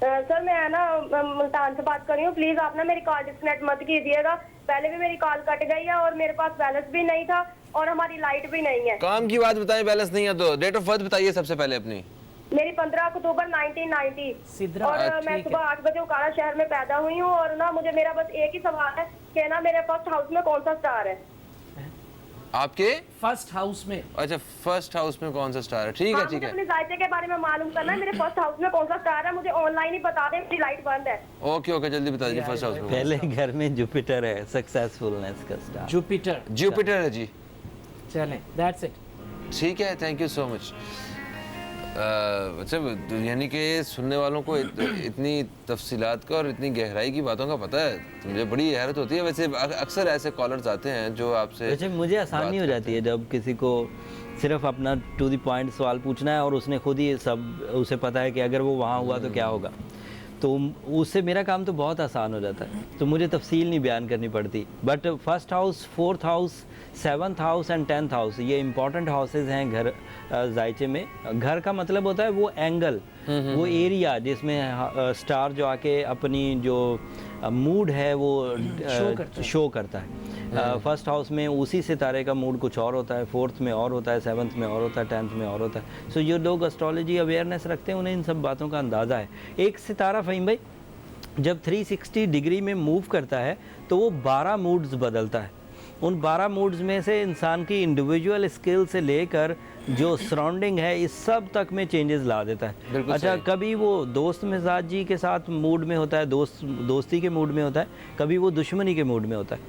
सर मैं ना मुल्तान से बात कर रही हूँ। प्लीज आप ना मेरी कॉल डिस्कनेक्ट मत कीजिएगा। पहले भी मेरी कॉल कट गई है और मेरे पास बैलेंस भी नहीं था और हमारी लाइट भी नहीं है। काम की बात बताएं, बैलेंस नहीं है तो। डेट ऑफ बर्थ बताइए सबसे पहले अपनी। मेरी 15 अक्टूबर 1990 सिद्रा, और मैं ठीक सुबह 8 बजे उकाड़ा शहर में पैदा हुई हूँ। और ना मुझे मेरा बस एक ही सवाल है कि ना मेरे फर्स्ट हाउस में कौन सा स्टार है? आपके फर्स्ट हाउस में। अच्छा, फर्स्ट हाउस में कौन सा स्टार है? ठीक है हाँ, ठीक मुझे है। अपने जायचे के बारे में मालूम करना है। मेरे फर्स्ट हाउस में कौन सा स्टार है मुझे ऑनलाइन ही बता दें, मेरी लाइट बंद है। ओके ओके, जल्दी बता दीजिए फर्स्ट हाउस में। पहले घर में जुपिटर है, सक्सेसफुलनेस का स्टार। जुपिटर। जुपिटर है जी। चलें, दैट्स इट। ठीक है, थैंक यू सो मच। अच्छा, यानी कि सुनने वालों को इतनी तफसीलात का और इतनी गहराई की बातों का पता है, तो मुझे बड़ी हैरत होती है। वैसे अक्सर ऐसे कॉलर्स आते हैं जो आपसे वैसे मुझे आसानी हो जाती है जब किसी को सिर्फ अपना टू द पॉइंट सवाल पूछना है और उसने खुद ही सब, उसे पता है कि अगर वो वहाँ हुआ तो क्या होगा, तो उससे मेरा काम तो बहुत आसान हो जाता है, तो मुझे तफसील नहीं बयान करनी पड़ती। But first house, fourth house, seventh house and 10th house, ये इंपॉर्टेंट हाउसेज हैं घर जायचे में। घर का मतलब होता है वो एंगल, वो एरिया जिसमें स्टार जो आके अपनी जो मूड है वो शो करता है। फर्स्ट हाउस में उसी सितारे का मूड कुछ और होता है, फोर्थ में और होता है, सेवन्थ में और होता है, 10th में और होता है। सो जो लोग एस्ट्रोलॉजी अवेयरनेस रखते हैं उन्हें इन सब बातों का अंदाज़ा है। एक सितारा फ़हीम भाई जब 360 डिग्री में मूव करता है तो वो 12 मूड्स बदलता है। उन 12 मूड्स में से इंसान की इंडिविजुअल स्किल से लेकर जो सराउंडिंग है इस सब तक में चेंजेस ला देता है। अच्छा, कभी वो दोस्त मिजाजी के साथ मूड में होता है, दोस्ती के मूड में होता है, कभी वो दुश्मनी के मूड में होता है।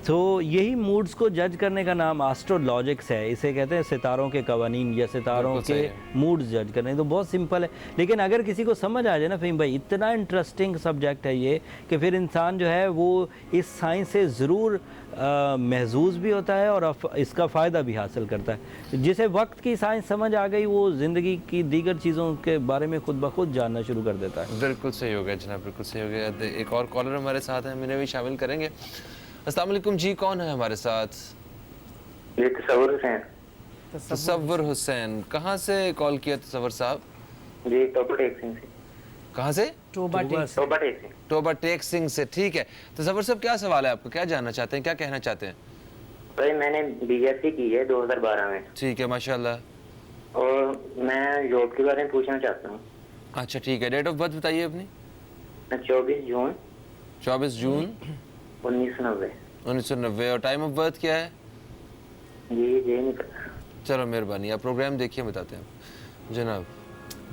तो यही मूड्स को जज करने का नाम एस्ट्रोलॉजिक्स है। इसे कहते हैं सितारों के कवानीन या सितारों के मूड्स जज करने। तो बहुत सिंपल है, लेकिन अगर किसी को समझ आ जाए ना फ़हीम भाई, इतना इंटरेस्टिंग सब्जेक्ट है ये कि फिर इंसान जो है वो इस साइंस से ज़रूर महजूज भी होता है और इसका फ़ायदा भी हासिल करता है। जिसे वक्त की साइंस समझ आ गई वो ज़िंदगी की दीगर चीज़ों के बारे में खुद ब खुद जानना शुरू कर देता है। बिल्कुल सही हो गया जनाब, बिल्कुल सही हो गया। एक और कॉलर हमारे साथ है, मैंने भी शामिल करेंगे। अस्सलाम वालेकुम जी, कौन है हमारे साथ? ये तसव्वुर हुसैन। तसव्वुर हुसैन, कहाँ से कॉल किया तसव्वुर साहब? जी टोबा टेक सिंह से। कहाँ से? टोबा टेक सिंह। टोबा टेक सिंह से, ठीक है। तसव्वुर साहब क्या सवाल है आपका, क्या जानना चाहते हैं, क्या कहना चाहते हैं? भाई मैंने बीएससी की है 2012 में। ठीक है, माशाल्लाह। और मैं जॉब के बारे में पूछना चाहता हूँ। अच्छा ठीक है, डेट ऑफ बर्थ बताइए अपनी। 24 जून 1990। 1990। और टाइम ऑफ बर्थ क्या है? जी ये नहीं पता। चलो मेहरबानी, आप प्रोग्राम देखिए, बताते हैं जनाब।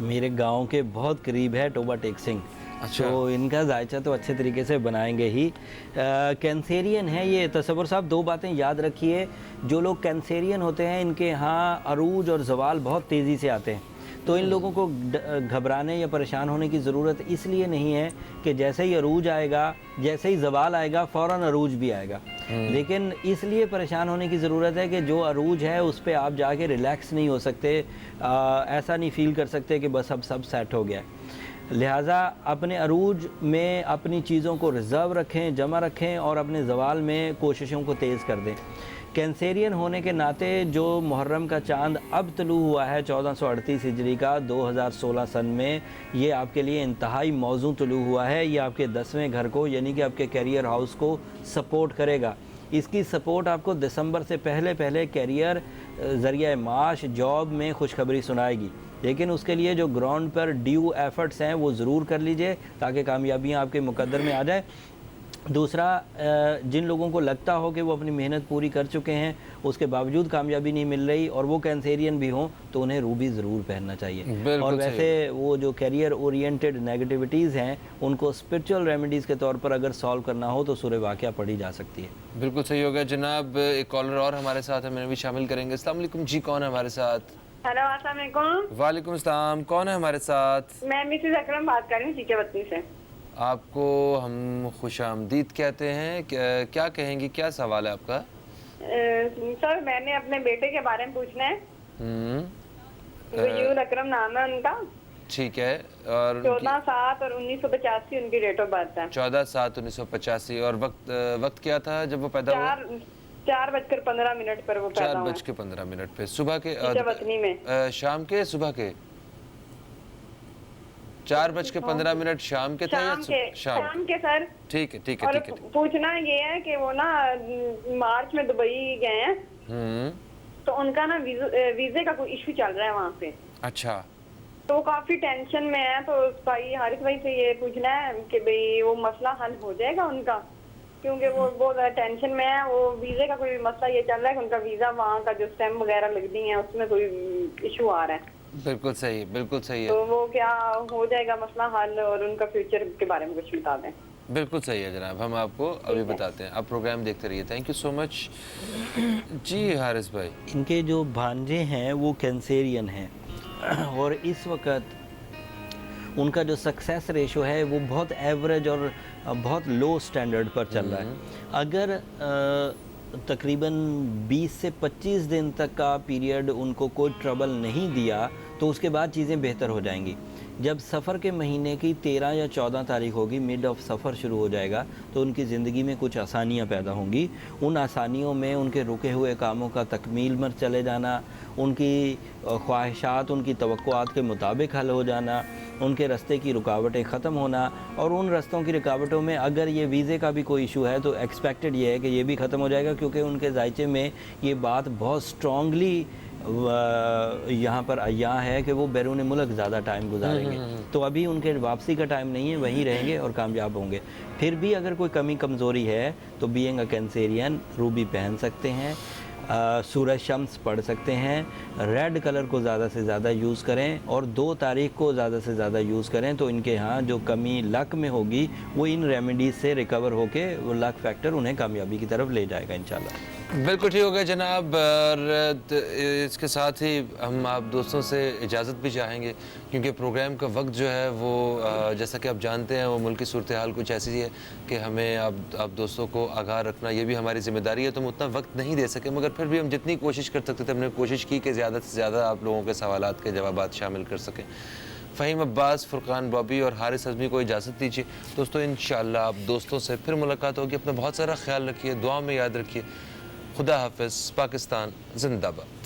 मेरे गांव के बहुत करीब है टोबा टेक सिंह। अच्छा। तो इनका जायचा तो अच्छे तरीके से बनाएंगे ही। कैंसेरियन है ये। तसव्वुर साहब दो बातें याद रखिए, जो लोग कैंसेरियन होते हैं इनके यहाँ अरूज और जवाल बहुत तेज़ी से आते हैं। तो इन लोगों को घबराने या परेशान होने की ज़रूरत इसलिए नहीं है कि जैसे ही अरूज आएगा, जैसे ही जवाल आएगा फ़ौरन अरूज भी आएगा। लेकिन इसलिए परेशान होने की ज़रूरत है कि जो अरूज है उस पर आप जाके रिलैक्स नहीं हो सकते, ऐसा नहीं फ़ील कर सकते कि बस अब सब सेट हो गया। लिहाजा अपने अरूज में अपनी चीज़ों को रिज़र्व रखें, जमा रखें और अपने जवाल में कोशिशों को तेज़ कर दें। कैंसेरियन होने के नाते जो मुहर्रम का चांद अब तलू हुआ है 1438 हिजरी का 2016 सन में, ये आपके लिए इंतहाई मौजू तलू हुआ है। ये आपके 10वें घर को यानी कि आपके कैरियर हाउस को सपोर्ट करेगा। इसकी सपोर्ट आपको दिसंबर से पहले पहले कैरियर, ज़रिया माश, जॉब में खुशखबरी सुनाएगी। लेकिन उसके लिए जो ग्राउंड पर ड्यू एफर्ट्स हैं वो ज़रूर कर लीजिए ताकि कामयाबियाँ आपके मुकद्दर में आ जाए। दूसरा, जिन लोगों को लगता हो कि वो अपनी मेहनत पूरी कर चुके हैं उसके बावजूद कामयाबी नहीं मिल रही और वो कैंसेरियन भी हों तो उन्हें रूबी ज़रूर पहनना चाहिए। और वैसे वो जो कैरियर ओरिएंटेड नेगेटिविटीज़ हैं उनको स्पिरिचुअल रेमेडीज़ के तौर पर अगर सॉल्व करना हो तो सूरह वाक़िया पढ़ी जा सकती है। बिल्कुल सही हो गया जनाब। एक कॉलर और हमारे साथ है, मैंने भी शामिल करेंगे। अस्सलाम वालेकुम जी, कौन है हमारे साथ? हेलो अस्सलाम वालेकुम। वालेकुम अस्सलाम, कौन है हमारे साथ? मैं मिसेस अकरम बात कर रही हूँ सीकेवती से। आपको हम खुशामदीद कहते हैं। क्या कहेंगी, क्या सवाल है आपका? सर मैंने अपने बेटे के बारे में पूछना है। यूर अकरम नाम है उनका। ठीक है। और 14/7 और 1985 उनकी डेट ऑफ बर्थ है। 14/7/1985। और वक्त क्या था जब वो पैदा हुआ? 4:15 पर वो पैदा हुआ। 4:15 पे। सुबह के वतनी में? शाम के, सुबह के? 4:15 शाम के थे या शाम के सर। ठीक है ठीक है और ठीक है। पूछना ये है कि वो ना मार्च में दुबई गए हैं तो उनका ना वीजे का कोई इशू चल रहा है वहाँ पे। अच्छा। तो वो काफी टेंशन में है, तो भाई हारिस भाई से ये पूछना है कि भाई वो मसला हल हो जाएगा उनका, क्योंकि वो बहुत टेंशन में है। वो वीजे का कोई मसला ये चल रहा है कि उनका वीजा वहाँ का जो स्टैम्प वगैरह लगती है उसमें कोई इशू आ रहा है। बिल्कुल सही, बिल्कुल सही है। तो वो क्या हो जाएगा मसला हल, और उनका फ्यूचर के बारे में कुछ बता दें। बिल्कुल सही है जनाब, हम आपको अभी बताते हैं। आप प्रोग्राम देखते रहिए। थैंक यू सो मच जी हारिस भाई। इनके जो भांजे हैं वो कैंसेरियन हैं और इस वक्त उनका जो सक्सेस रेशो है वो बहुत एवरेज और बहुत लो स्टैंडर्ड पर चल रहा है। अगर तकरीबन 20 से 25 दिन तक का पीरियड उनको कोई ट्रबल नहीं दिया तो उसके बाद चीज़ें बेहतर हो जाएंगी। जब सफ़र के महीने की 13 या 14 तारीख होगी, मिड ऑफ सफ़र शुरू हो जाएगा, तो उनकी ज़िंदगी में कुछ आसानियाँ पैदा होंगी। उन आसानियों में उनके रुके हुए कामों का तकमील में चले जाना, उनकी ख्वाहिशात उनकी तवक्कुआत के मुताबिक हल हो जाना, उनके रास्ते की रुकावटें ख़त्म होना, और उन रास्तों की रुकावटों में अगर ये वीज़े का भी कोई इशू है तो एक्सपेक्टेड ये है कि ये भी ख़त्म हो जाएगा, क्योंकि उनके जायचे में ये बात बहुत स्ट्रॉन्गली यहाँ पर यहाँ है कि वो बैरून मुल्क ज़्यादा टाइम गुजारेंगे। तो अभी उनके वापसी का टाइम नहीं है, वहीं रहेंगे और कामयाब होंगे। फिर भी अगर कोई कमी कमज़ोरी है तो बीइंग अ कैंसेरियन रूबी पहन सकते हैं, सूरज शम्स पढ़ सकते हैं, रेड कलर को ज़्यादा से ज़्यादा यूज़ करें और 2 तारीख को ज़्यादा से ज़्यादा यूज़ करें, तो इनके यहाँ जो कमी लक में होगी वो इन रेमेडीज़ से रिकवर होके वो लक फैक्टर उन्हें कामयाबी की तरफ ले जाएगा इंशाल्लाह। बिल्कुल ठीक हो गया जनाब। और इसके साथ ही हम आप दोस्तों से इजाज़त भी चाहेंगे, क्योंकि प्रोग्राम का वक्त जो है वो जैसा कि आप जानते हैं वो मुल्क की सूरत हाल कुछ ऐसी है कि हमें आप दोस्तों को आगाह रखना ये भी हमारी ज़िम्मेदारी है। तो हम उतना वक्त नहीं दे सके, मगर फिर भी हम जितनी कोशिश कर सकते थे हमने कोशिश की कि ज़्यादा से ज़्यादा आप लोगों के सवालात के जवाबात शामिल कर सकें। फ़हीम अब्बास, फुरकान बॉबी और हारिस अज़मी को इजाज़त दीजिए। दोस्तों इंशाअल्लाह आप दोस्तों से फिर मुलाकात होगी। अपना बहुत सारा ख्याल रखिए, दुआ में याद रखिए। खुदा हाफ़िज़। पाकिस्तान ज़िंदाबाद।